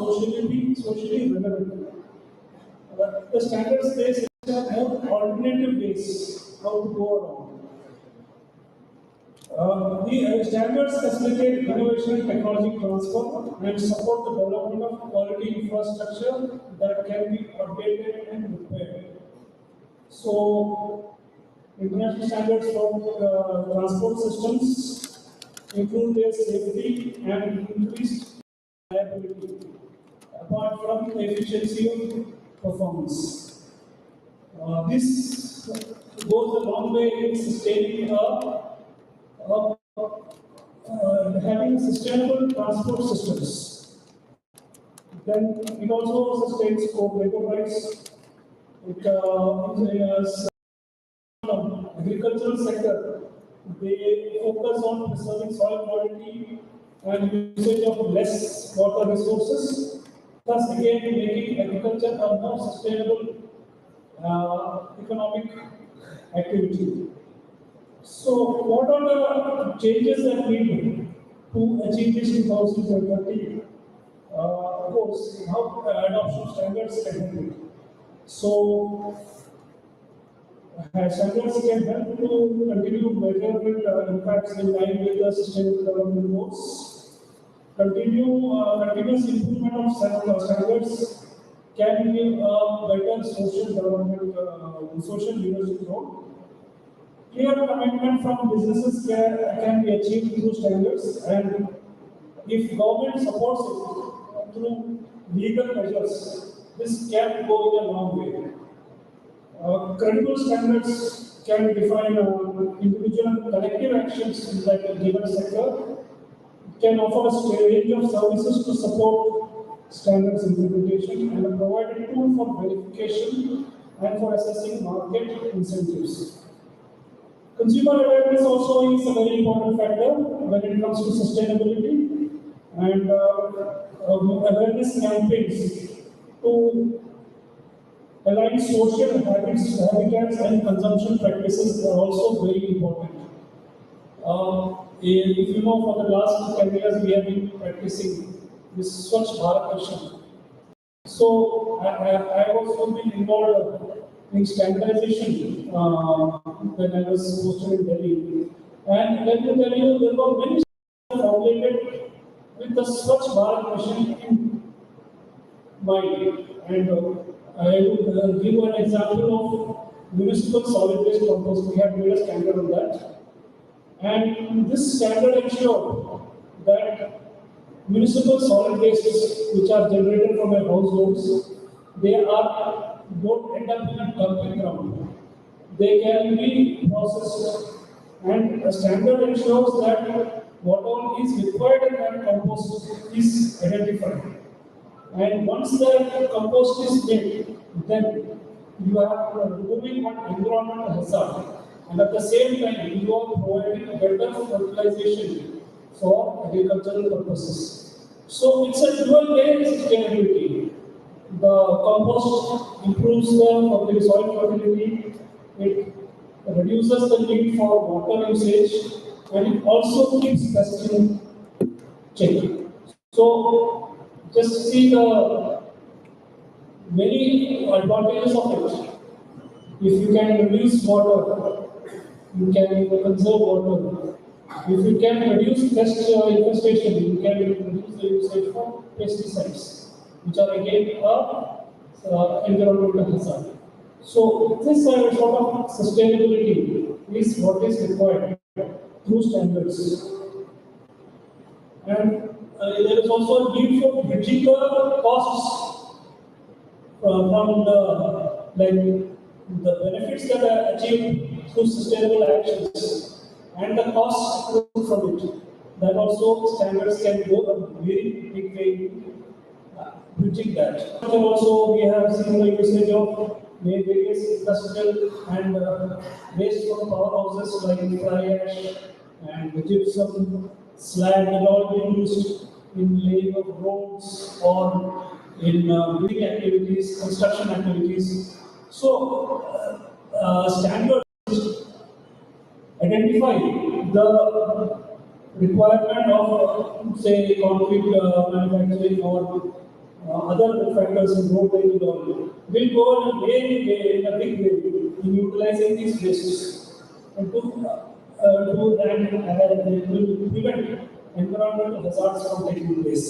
socially relevant. The standards base more alternative ways how to go around. The standards facilitate innovation and technology transfer and support the development of quality infrastructure that can be updated and repaired. So, international standards for transport systems improve their safety and increased reliability, apart from the efficiency of performance. This goes a long way in sustaining having sustainable transport systems. Then it also sustains labor rights. It is agricultural sector. They focus on preserving soil quality and usage of less water resources, thus again making agriculture a more sustainable economic activity. So, what are the changes that we need to achieve this 2030? Of course, how adoption standards can help it. So, standards can help to continue measure impacts in line with the Sustainable Development Goals. Continuous improvement of standards can give a better social development, social leadership role. Clear commitment from businesses can be achieved through standards, and if government supports it through legal measures, this can go a long way. Credible standards can define individual and collective actions in a given sector, can offer a range of services to support standards implementation, and provide a tool for verification and for assessing market incentives. Consumer awareness also is a very important factor when it comes to sustainability, and awareness campaigns to align social habitats and consumption practices are also very important. If you know, for the last 10 years we have been practicing this Swachh Bharat mission. So I have also been involved in standardization when I was posted in Delhi. And let me tell you, there were many formulated with the Swachh Bharat mission in mind. And I would give an example of municipal solid waste compost. We have made a standard on that. And this standard ensured that municipal solid wastes which are generated from our households, don't end up in a dumping ground. They can be processed, and a standard ensures that what all is required in that compost is identified. And once the compost is made, then you are removing one environmental hazard, and at the same time you are providing a better fertilization for agricultural purposes. So it's a dual way sustainability. The compost improves the soil fertility, it reduces the need for water usage, and it also keeps pest in check. So just see the many advantages of it. If you can reduce water, you can conserve water. If you can reduce pest infestation, you can reduce the usage of pesticides, which are again a environmental hazard. So this sort of sustainability is what is required through standards. And there is also a need for bridging the costs from the benefits that are achieved through sustainable actions and the costs from it. That also standards can go a very big way in bridging that. Also, we have seen the usage of various industrial and waste from powerhouses like fly ash and gypsum, slag, and all being used in laying of roads or in building activities, construction activities. So, standards identify the requirement of, say, concrete manufacturing or other factors in road weight will go in a in a big way in utilizing these wastes and it will prevent environmental hazards from taking place.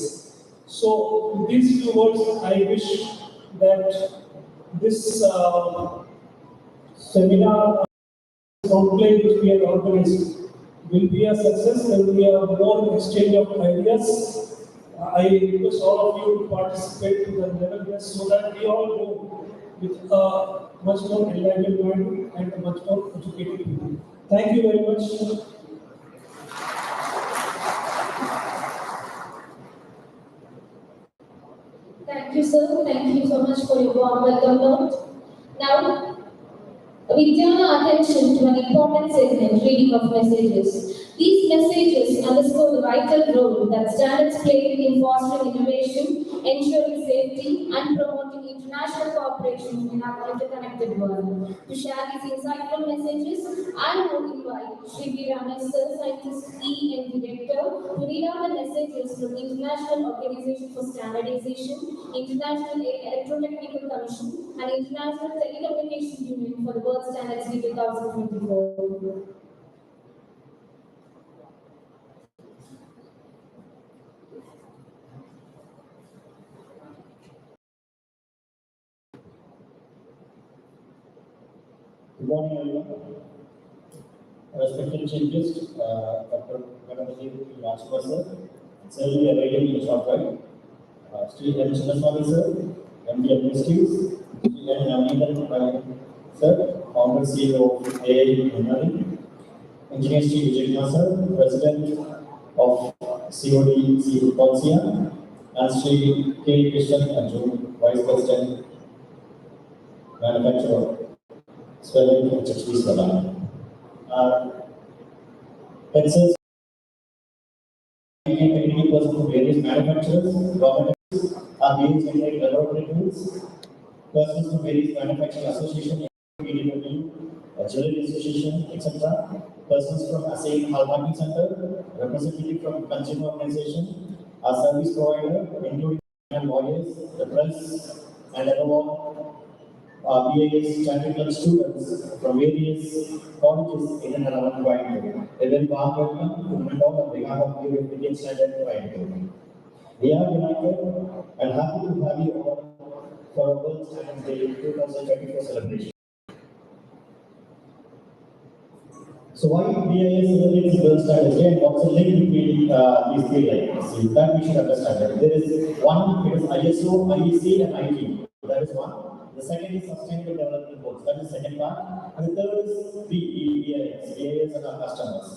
So, with these few words, I wish that this seminar conclave which we have organized will be a success. There will be a more exchange of ideas. I request all of you to participate to the level best so that we all go with a much more enlightened mind and a much more educated people. Thank you very much. Thank you, sir. Thank you so much for your warm welcome note. Now, we turn our attention to an important segment, reading of messages. These messages underscore the vital role that standards play in fostering innovation, ensuring safety, and promoting international cooperation in our interconnected world. To share these insightful messages, I will invite Sri V. Ramesh, Sir, Scientist E and Director, to read out the messages from International Organization for Standardization, International Electrotechnical Commission, and International Telecommunication Union for the World Standards Week 2024. Good morning, everyone. Respected Chief Guest, Dr. Ganapathy Rajkumar sir, sir will be awaiting in a short while. Sri M. Chinnaswamy sir, MD Administrative, Sri N. Navneethan sir, Founder CEO of AI Engineering, Engineer Sri Vijay Kumar sir, President of COD Seafood Consortium, and Sri K. Krishnan Arjun, Vice President, Manufacturer, Swelling for HHP Swadha. Pencils 80% from various manufacturers, government are being generated laboratory tools, persons from various manufacturing associations, PDW, Jewelry Association, etc. Persons from ASEAN Hallmarking Center, representative from consumer organization, our service provider, including lawyers, the press, and everyone. BAS technical students from various colleges in and around Coimbatore. A very warm welcome to Mandal on behalf of the Indian Standard Coimbatore. We are united and happy to have you all for World Standards Day 2024 celebration. So why BIS celebrates World Standards Day and what's the link between these three lines? That we should understand. There is one, it is ISO, IEC, and ITU. That is one. The second is Sustainable Development Goals. That is the second part. And the third is BIS and our customers.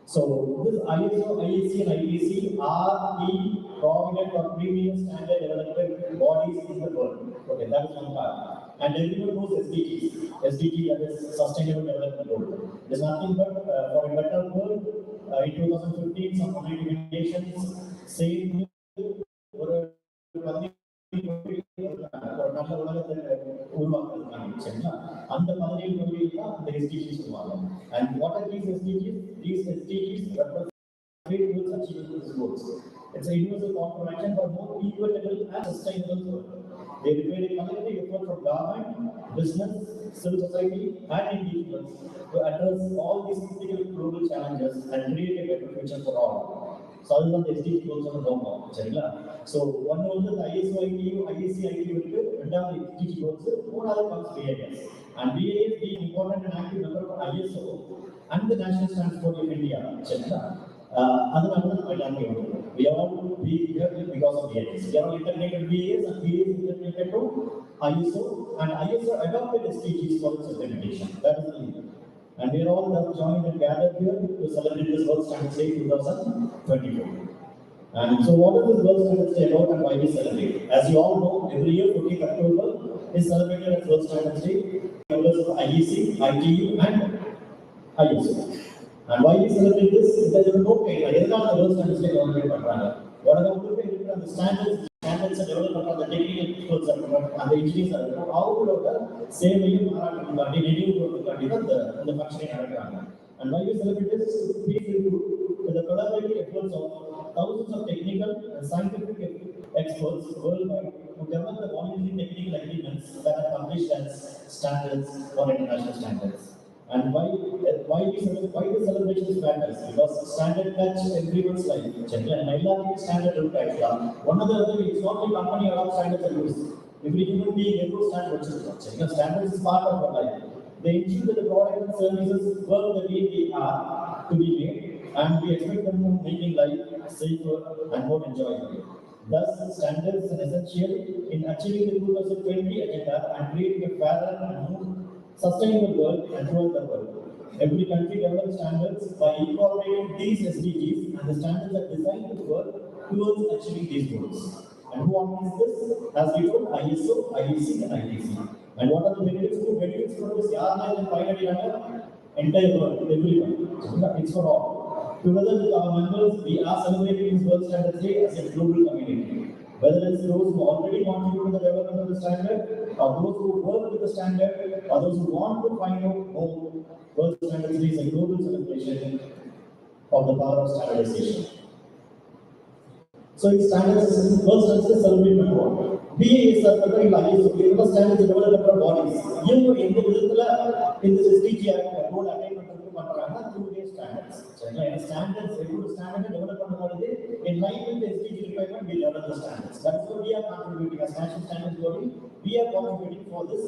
So this ISO, IEC, and IPC are the prominent or premier standard development bodies in the world. Okay, that is one part. And everyone knows SDGs. SDG, that is Sustainable Development Goal. It is nothing but for a better world. In 2015, some recommendations say ஒரு நல்ல உலகத்தை உருவாக்குறதுக்கான சரிங்களா அந்த பதவியில் நோக்கில் தான் அந்த SDGs சொல்லுவாங்க and what are these SDGs represent great goals achieving these goals. It's a universal call for action for more equitable and sustainable world. They require a collective effort from government, business, civil society, and individuals to address all these critical global challenges and create a better future for all. So other than the SDG goals on the dome, so one of the ISO, ITU, IEC, ITU, and the SDG goals, one other comes BIS. And BIS being important and active member of ISO and the National Standards Board of India, we are all here because of BIS. We are all integrated BIS and BIS is integrated to ISO and ISO adopted SDGs for its implementation. That is the reason. And we are all joined and gathered here to celebrate this World Standards Day 2024. And so what is this World Standards Day about and why we celebrate? As you all know, every year 14th October is celebrated as World Standards Day members of IEC, ITU and ISO. And why we celebrate this? Because there is no pain. There is not the World Standards Day government. What are the standards and development of the technical skills and the engineers are how the same way the functioning. And why we celebrate this is to pay tribute to the collaborative efforts of thousands of technical and scientific experts worldwide who develop the voluntary technical agreements that are published as standards or international standards. And why the celebrations matters? Because standard touch everyone's life. And I standard look like one of the other it's not the company or standards are used. Every human being every standards. Standards is part of our life. They ensure that the product and services work the way they are to be made, and we expect them to making life safer and more enjoyable. Thus, standards are essential in achieving the 2020 agenda and creating a fairer and more sustainable world and throughout the world. Every country develops standards by incorporating these SDGs, and the standards are designed to work towards achieving these goals. And who organizes this? As we told, ISO, IEC, and ITC. And what are the benefits? Benefits for this entire world, everyone. It's for all. Together with our members, we are celebrating this World Standards Day as a global community. Whether it's those who already contribute to the development of the standard, or those who work with the standard, or those who want to find out more, World Standards Day is a global celebration of the power of standardization. So in standards, World Standards Day celebrate what? BA is a federal ISO, standards development of bodies. In this SDG code attainment through their standards. Standards, every standard development in line with the SDG requirement, we develop the standards. That's what we are contributing as national standards body. We are contributing for this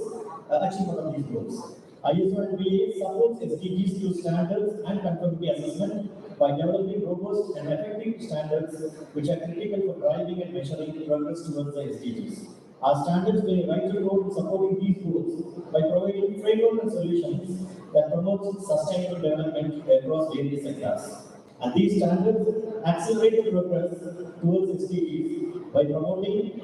achievement of these goals. ISO and BA supports SDGs through standards and conformity assessment by developing robust and effective standards which are critical for driving and measuring progress towards the SDGs. Our standards play a vital role in supporting these goals by providing framework and solutions that promote sustainable development across various sectors. And these standards accelerate the progress towards SDGs by promoting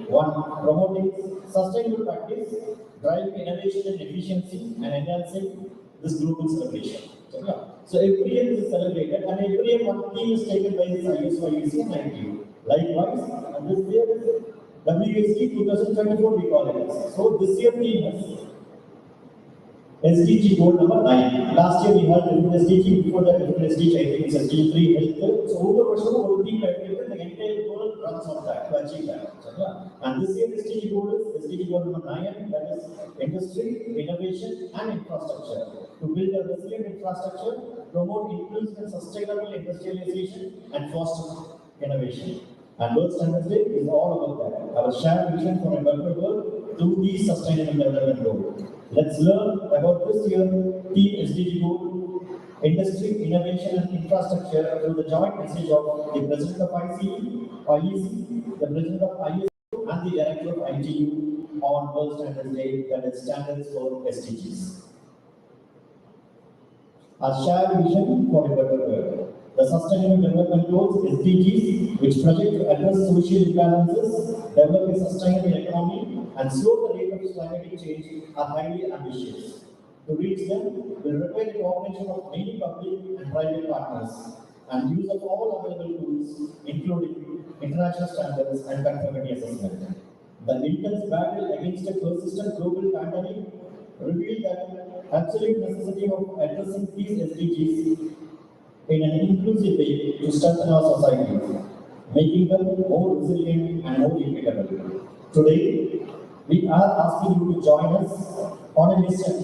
sustainable practice, driving innovation and efficiency, and enhancing this global celebration. So every year is celebrated, and every year one theme is taken by this ISO, IEC, and ITU. Likewise, and this year is WSD 2024 we call it. So this year theme is SDG goal number 9. Last year we had SDG, before that SDG, I think it's SDG 3 health. So over the theme the entire world runs on that to achieve that. And this year SDG goal is SDG goal number 9, that is industry, innovation, and infrastructure. To build a resilient infrastructure, promote inclusive and sustainable industrialization, and foster innovation. And World Standards Day is all about that. Our shared vision for a better world through these sustainable development goals. Let's learn about this year theme SDG goal, industry, innovation, and infrastructure through the joint message of the President of IEC, the President of ISO, and the Director of ITU on World Standards Day, that is standards for SDGs. Our shared vision for a better world. The Sustainable Development Goals, SDGs, which project to address social imbalances, develop a sustainable economy, and slow the rate of climatic change, are highly ambitious. To reach them, will require the cooperation of many public and private partners, and use of all available tools, including international standards and conformity assessment. The intense battle against a persistent global pandemic revealed that absolute necessity of addressing these SDGs in an inclusive way to strengthen our societies, making them more resilient and more equitable. Today, we are asking you to join us on a mission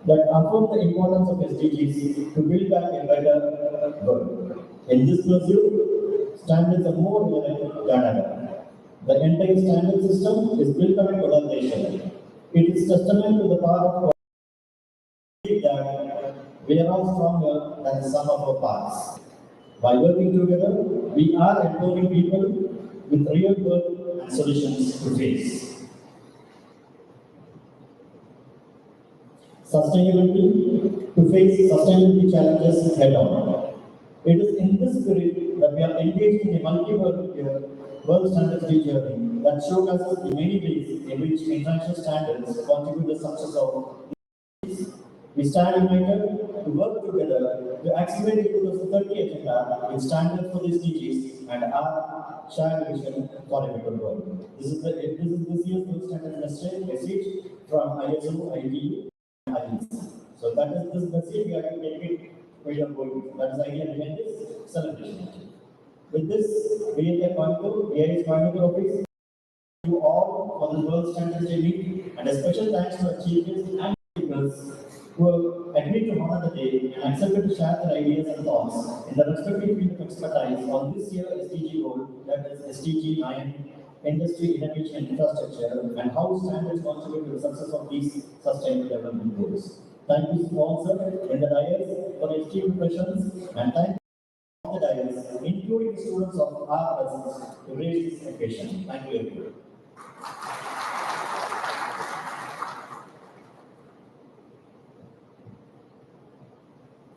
that affirms the importance of SDGs to build back a better world. In this pursuit, standards are more relevant than ever. The entire standard system is built on a collaboration. It is testament to the power of that we are all stronger than the sum of our parts. By working together, we are empowering people with real world and solutions to face. Sustainability, to face sustainability challenges head on. It is in this spirit that we are engaged in a World Standards Day journey that showcases the many ways in which international standards contribute to the success of we stand united to work together to accelerate the 2030 agenda with standards for the SDGs and our shared vision for a better world. This is this year's World Standards message from ISO, ITU, and IEC. So that is this message we are going to take it where you are going. That is the idea behind this celebration. With this, we at Coimbatore, here is Coimbatore office, you all for the World Standards Day meet, and a special thanks to our chief guests and speakers who have agreed to honor the day and accepted to share their ideas and thoughts in the respective field of expertise on this year's SDG goal, that is SDG 9, Industry, Innovation and Infrastructure, and how standards contribute to the success of these sustainable development goals. Thank you, sponsor, in the dais for esteemed questions, and thank you the dais, including the students of our presence, to raise this occasion. Thank you, everyone.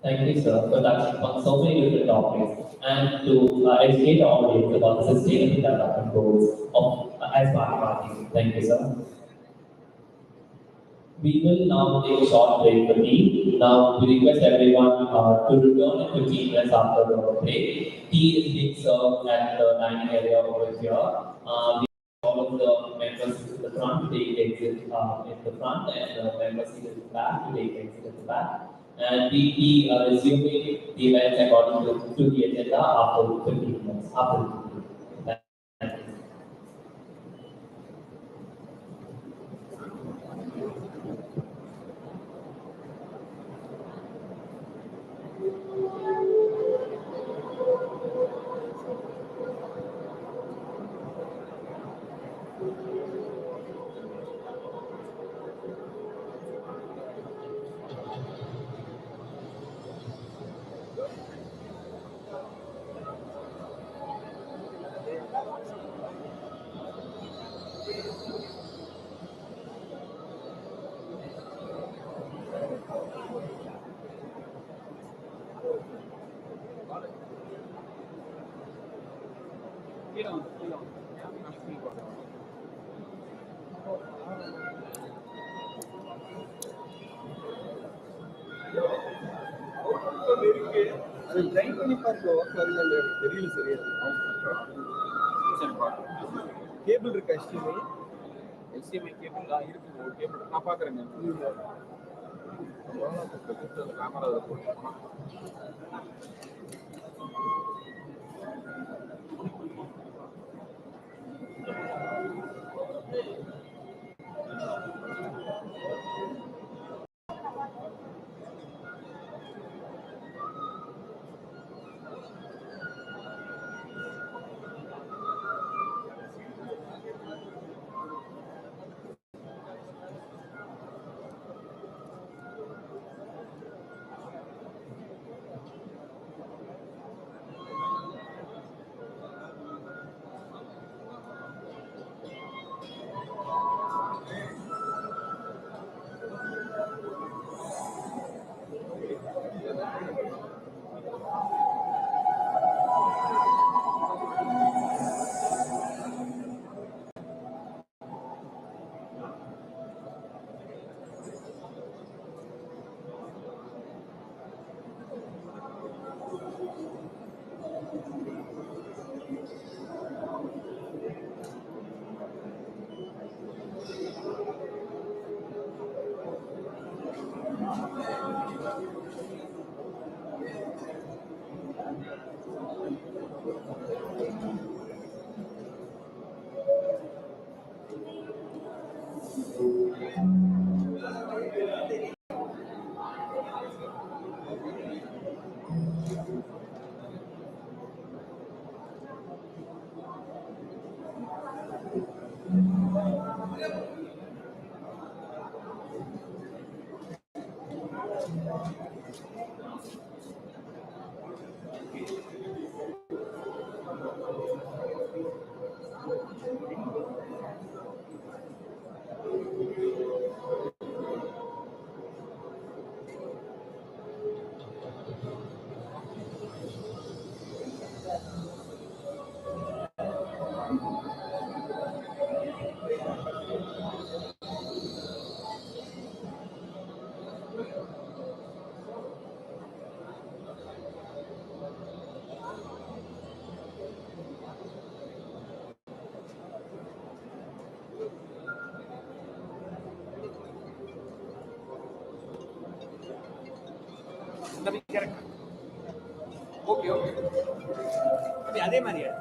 Thank you, sir, for touching on so many different topics and to educate the audience about the sustainable development goals of as Bharat. Thank you, sir. We will now take a short break for tea. Now, we request everyone to return in 15 minutes after the break. Tea is being served at the dining area over here. All of the members in the front take exit in the front, and the members seated in the back to take exit at the back. And we be resuming the events according to the agenda after 15 minutes. After 15 minutes. Thank you. அது drain பண்ணி பாருங்க work ஆகுது அந்த தெரியல சரியா cable இருக்கா HDMI cable இருக்கு ஒரு கேபிள் நான் பாக்குறேங்க கேமரா போட்டு ஓகே ஓகே அப்படி அதே மாதிரியா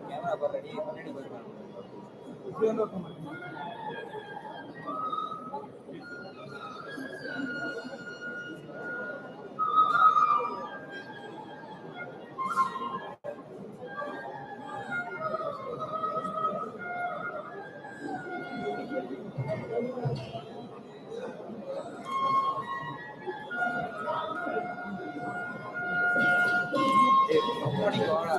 கேமரா பார் ரெடி பண்ணி போயிருக்காங்க இப்படி வந்து முன்னாடி வாடா